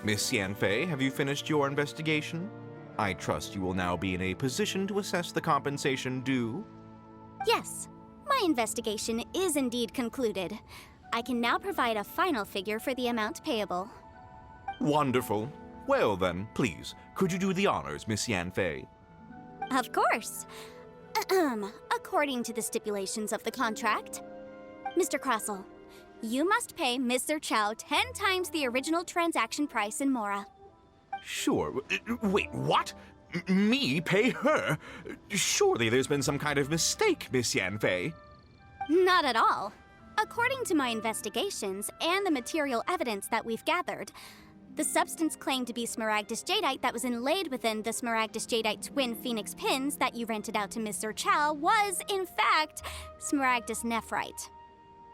Miss Yanfei, have you finished your investigation? I trust you will now be in a position to assess the compensation due. Yes, my investigation is indeed concluded. I can now provide a final figure for the amount payable. Wonderful. Well then, please, could you do the honors, Miss Yanfei? Of course. According to the stipulations of the contract, Mr. Crossell, you must pay Mr. Chow 10 times the original transaction price in Mora. Sure. Wait, what? Me pay her? Surely there's been some kind of mistake, Miss Yanfei. Not at all. According to my investigations and the material evidence that we've gathered, the substance claimed to be Smaragdus Jadeite that was inlaid within the Smaragdus Jadeite twin phoenix pins that you rented out to Mr. Chow was, in fact, Smaragdus Nephrite.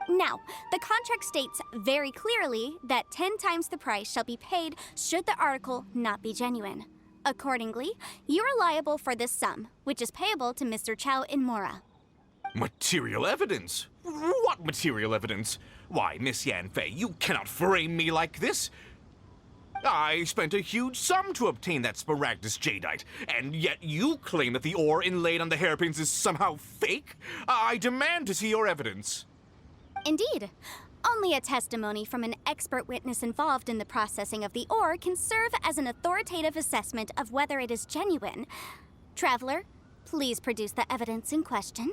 Now, the contract states very clearly that 10 times the price shall be paid should the article not be genuine. Accordingly, you are liable for this sum, which is payable to Mr. Chow in Mora. Material evidence? What material evidence? Why, Miss Yanfei, you cannot frame me like this. I spent a huge sum to obtain that Smaragdus Jadeite, and yet you claim that the ore inlaid on the hairpins is somehow fake? I demand to see your evidence. Indeed. Only a testimony from an expert witness involved in the processing of the ore can serve as an authoritative assessment of whether it is genuine. Traveler, please produce the evidence in question.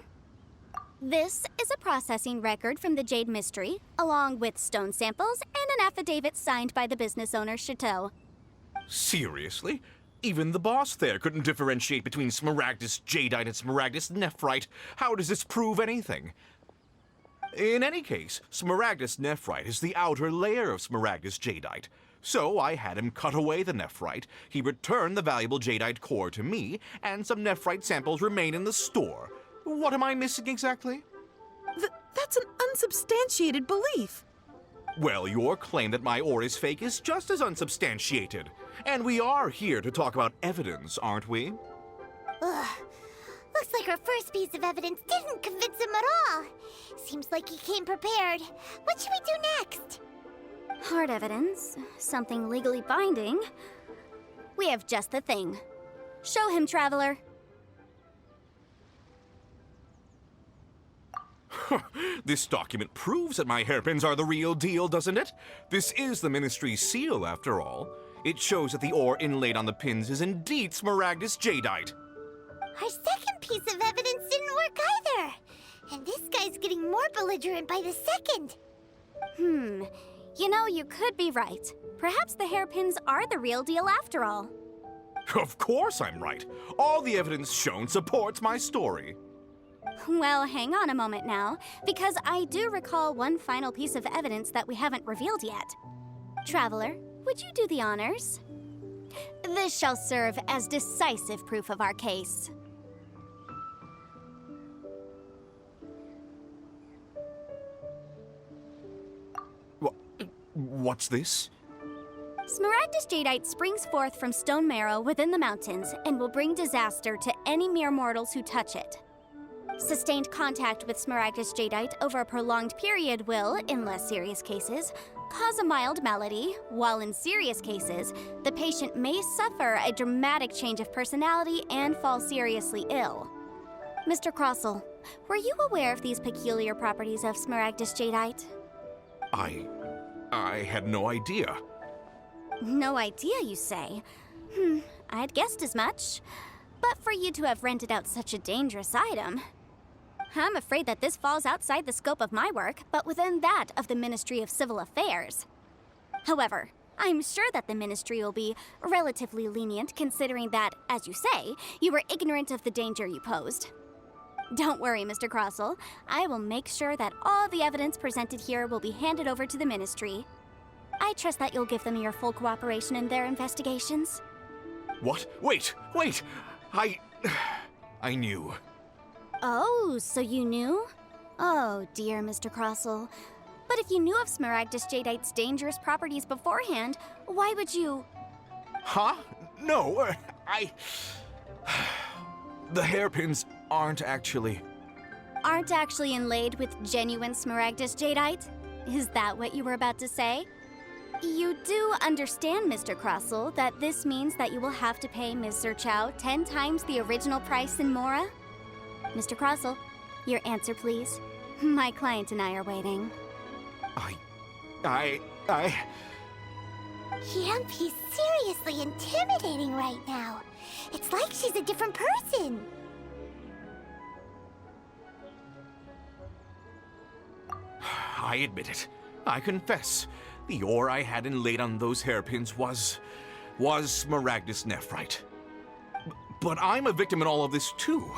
This is a processing record from the Jade Mystery, along with stone samples and an affidavit signed by the business owner, Chateau. Seriously? Even the boss there couldn't differentiate between Smaragdus Jadeite and Smaragdus Nephrite. How does this prove anything? In any case, Smaragdus Nephrite is the outer layer of Smaragdus Jadeite. So I had him cut away the Nephrite, he returned the valuable Jadeite core to me, and some Nephrite samples remain in the store. What am I missing exactly? That's an unsubstantiated belief. Well, your claim that my ore is fake is just as unsubstantiated. And we are here to talk about evidence, aren't we? Ugh. Looks like our first piece of evidence didn't convince him at all. Seems like he came prepared. What should we do next? Hard evidence, something legally binding. We have just the thing. Show him, Traveler. This document proves that my hairpins are the real deal, doesn't it? This is the Ministry's seal, after all. It shows that the ore inlaid on the pins is indeed Smaragdus Jadeite. Our second piece of evidence didn't work either. And this guy's getting more belligerent by the second. You know, you could be right. Perhaps the hairpins are the real deal after all. Of course I'm right. All the evidence shown supports my story. Well, hang on a moment now, because I do recall one final piece of evidence that we haven't revealed yet. Traveler, would you do the honors? This shall serve as decisive proof of our case. What's this? Smaragdus Jadeite springs forth from stone marrow within the mountains and will bring disaster to any mere mortals who touch it. Sustained contact with Smaragdus Jadeite over a prolonged period will, in less serious cases, cause a mild malady, while in serious cases, the patient may suffer a dramatic change of personality and fall seriously ill. Mr. Crossell, were you aware of these peculiar properties of Smaragdus Jadeite? I had no idea. No idea, you say? I'd guessed as much. But for you to have rented out such a dangerous item... I'm afraid that this falls outside the scope of my work, but within that of the Ministry of Civil Affairs. However, I'm sure that the Ministry will be relatively lenient considering that, as you say, you were ignorant of the danger you posed. Don't worry, Mr. Crossell. I will make sure that all the evidence presented here will be handed over to the Ministry. I trust that you'll give them your full cooperation in their investigations. What? Wait! I knew. Oh, so you knew? Oh, dear Mr. Crossell. But if you knew of Smaragdus Jadeite's dangerous properties beforehand, why would you... Huh? No, The hairpins aren't actually inlaid with genuine Smaragdus Jadeite? Is that what you were about to say? You do understand, Mr. Crossell, that this means that you will have to pay Ms. Zerchow 10 times the original price in Mora? Mr. Crossell, your answer, please. My client and I are waiting. Yanfei's seriously intimidating right now. It's like she's a different person. I admit it. I confess. The ore I had inlaid on those hairpins was Smaragdus nephrite. But I'm a victim in all of this too.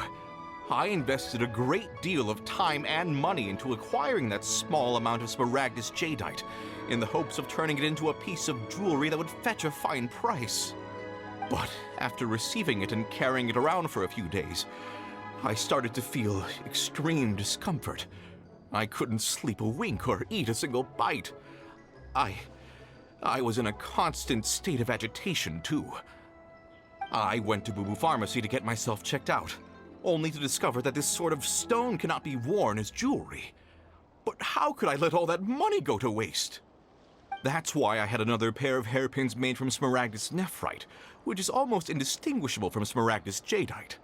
I invested a great deal of time and money into acquiring that small amount of Smaragdus jadeite in the hopes of turning it into a piece of jewelry that would fetch a fine price. But after receiving it and carrying it around for a few days, I started to feel extreme discomfort. I couldn't sleep a wink or eat a single bite. I was in a constant state of agitation, too. I went to Boo Boo Pharmacy to get myself checked out, only to discover that this sort of stone cannot be worn as jewelry. But how could I let all that money go to waste? That's why I had another pair of hairpins made from Smaragdus nephrite, which is almost indistinguishable from Smaragdus jadeite.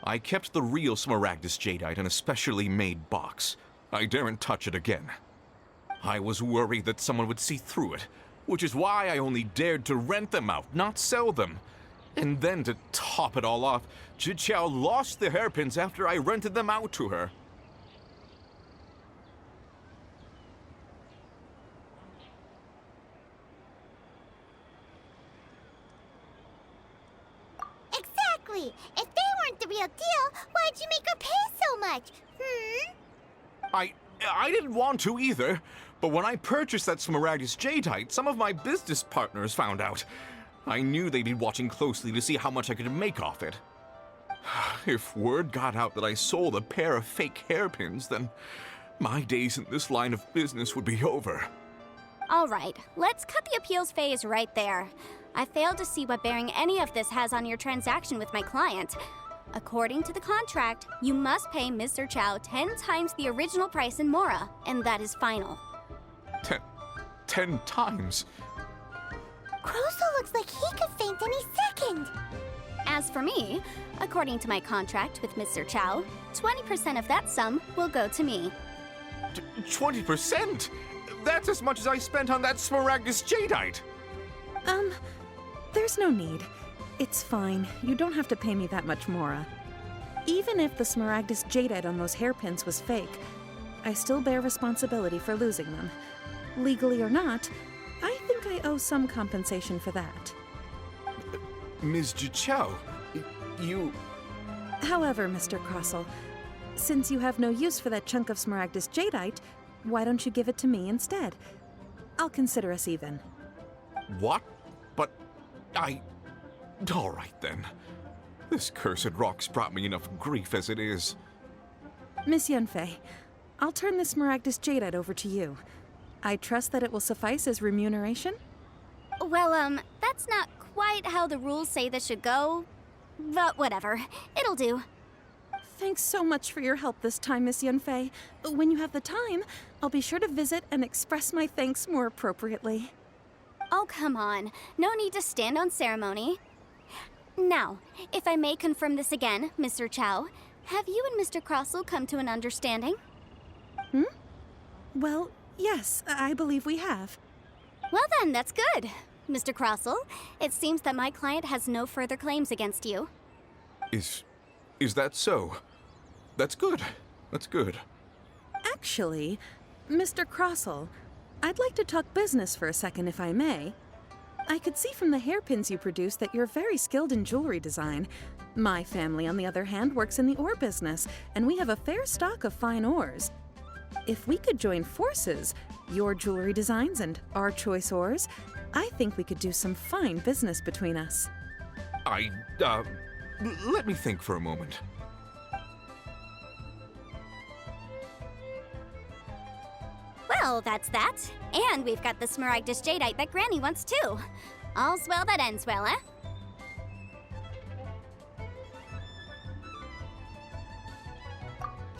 I kept the real Smaragdus jadeite in a specially made box. I daren't touch it again. I was worried that someone would see through it, which is why I only dared to rent them out, not sell them. And then to top it all off, Zhiqiao lost the hairpins after I rented them out to her. Exactly. If they weren't the real deal, why'd you make her pay so much? I didn't want to either, but when I purchased that Smaragdus jadeite, some of my business partners found out. I knew they'd be watching closely to see how much I could make off it. If word got out that I sold a pair of fake hairpins, then my days in this line of business would be over. All right, let's cut the appeals phase right there. I failed to see what bearing any of this has on your transaction with my client. According to the contract, you must pay Ms. Zerchow 10 times the original price in Mora, and that is final. 10 times? Crossell looks like he could faint any second. As for me, according to my contract with Ms. Zerchow, 20% of that sum will go to me. 20%? That's as much as I spent on that Smaragdus jadeite! There's no need. It's fine. You don't have to pay me that much, Mora. Even if the Smaragdus jadeite on those hairpins was fake, I still bear responsibility for losing them. Legally or not, I think I owe some compensation for that. Ms. Zhiqiao, you... However, Mr. Crossell, since you have no use for that chunk of Smaragdus jadeite, why don't you give it to me instead? I'll consider us even. What? But all right, then. This cursed rock's brought me enough grief as it is. Miss Yanfei, I'll turn this Smaragdus jadeite over to you. I trust that it will suffice as remuneration? Well, that's not quite how the rules say this should go. But whatever, it'll do. Thanks so much for your help this time, Miss Yanfei. When you have the time, I'll be sure to visit and express my thanks more appropriately. Oh, come on. No need to stand on ceremony. Now, if I may confirm this again, Mr. Zerchow, have you and Mr. Crossell come to an understanding? Well, yes, I believe we have. Well then, that's good. Mr. Crossell, it seems that my client has no further claims against you. Is that so? That's good. That's good. Actually, Mr. Crossell, I'd like to talk business for a second, if I may. I could see from the hairpins you produce that you're very skilled in jewelry design. My family, on the other hand, works in the ore business, and we have a fair stock of fine ores. If we could join forces, your jewelry designs and our choice ores, I think we could do some fine business between us. Let me think for a moment. Well, that's that. And we've got the Smaragdus jadeite that Granny wants too. All's well that ends well, eh?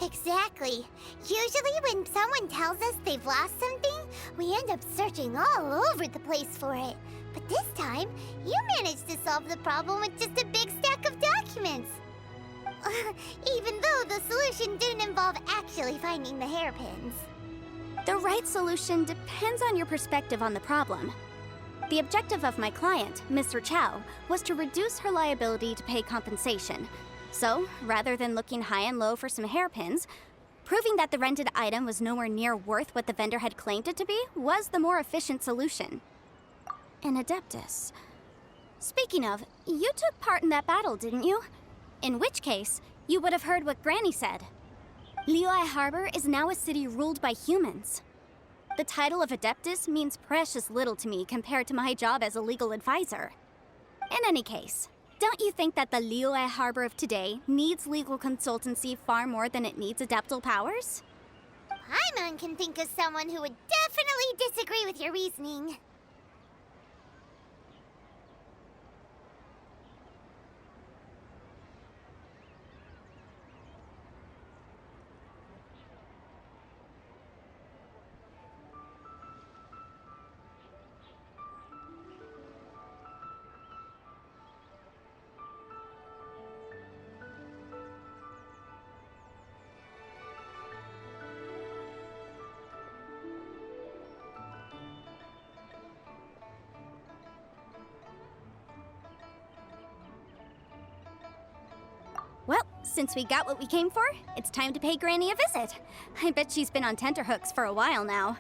Exactly. Usually when someone tells us they've lost something, We end up searching all over the place for it. But this time, you managed to solve the problem with just a big stack of documents. Even though the solution didn't involve actually finding the hairpins. The right solution depends on your perspective on the problem. The objective of my client, Mr. Chow, was to reduce her liability to pay compensation. So, rather than looking high and low for some hairpins, proving that the rented item was nowhere near worth what the vendor had claimed it to be was the more efficient solution. An Adeptus. Speaking of, you took part in that battle, didn't you? In which case, you would have heard what Granny said. Liyue Harbor is now a city ruled by humans. The title of Adeptus means precious little to me compared to my job as a legal advisor. In any case, don't you think that the Liyue Harbor of today needs legal consultancy far more than it needs adeptal powers? Paimon can think of someone who would definitely disagree with your reasoning. Well, since we got what we came for, it's time to pay Granny a visit. I bet she's been on tenterhooks for a while now.